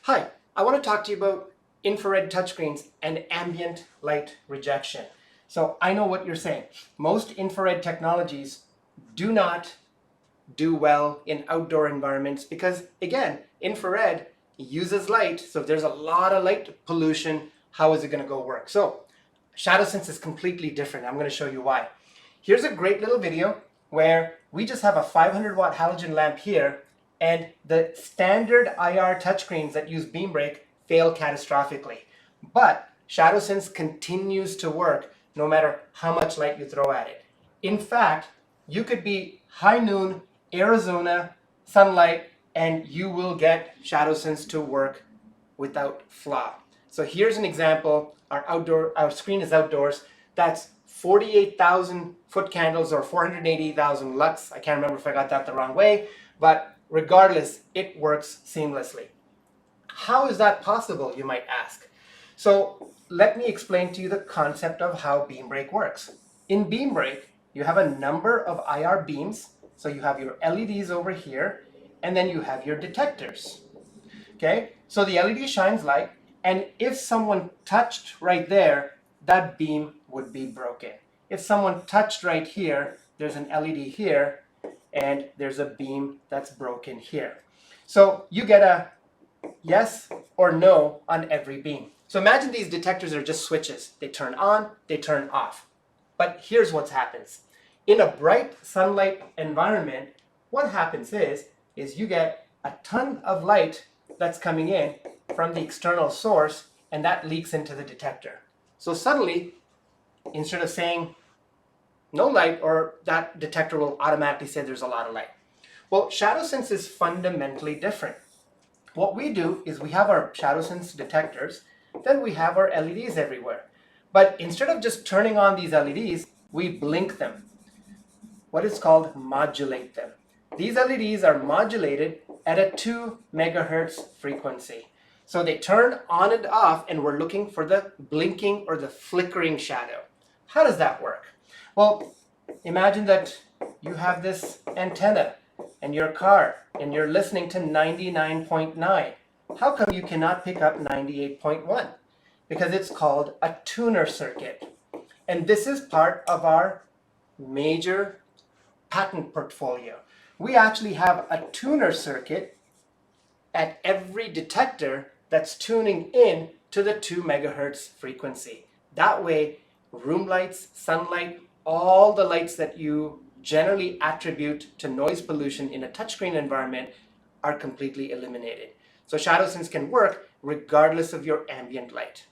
Hi, I want to talk to you about infrared touchscreens and ambient light rejection. So I know what you're saying. Most infrared technologies do not do well in outdoor environments because, again, infrared uses light. So if there's a lot of light pollution, how is it going to go work? So ShadowSense is completely different. I'm going to show you why. Here's a great little video where we just have a 500 watt halogen lamp here, and the standard IR touchscreens that use beam break fail catastrophically. But ShadowSense continues to work no matter how much light you throw at it. In fact, you could be high noon, Arizona, sunlight, and you will get ShadowSense to work without flaw. So here's an example. Our screen is outdoors. That's 48,000 foot candles or 480,000 lux. I can't remember if I got that the wrong way, but regardless, it works seamlessly. How is that possible, you might ask? So let me explain to you the concept of how beam break works. In beam break, you have a number of IR beams. So you have your LEDs over here, and then you have your detectors. Okay, so the LED shines light, and if someone touched right there, that beam would be broken. If someone touched right here, there's an LED here, and there's a beam that's broken here. So you get a yes or no on every beam. So imagine these detectors are just switches. They turn on, they turn off. But here's what happens. In a bright sunlight environment, what happens is you get a ton of light that's coming in from the external source, and that leaks into the detector. So suddenly, instead of saying no light, or that detector will automatically say there's a lot of light. Well, ShadowSense is fundamentally different. What we do is we have our ShadowSense detectors, then we have our LEDs everywhere. But instead of just turning on these LEDs, we blink them. What is called modulate them. These LEDs are modulated at a 2 megahertz frequency. So they turn on and off, and we're looking for the blinking or the flickering shadow. How does that work? Well, imagine that you have this antenna in your car and you're listening to 99.9. How come you cannot pick up 98.1? Because it's called a tuner circuit. And this is part of our major patent portfolio. We actually have a tuner circuit at every detector that's tuning in to the 2 megahertz frequency. That way, room lights, sunlight, all the lights that you generally attribute to noise pollution in a touchscreen environment are completely eliminated. So ShadowSense can work regardless of your ambient light.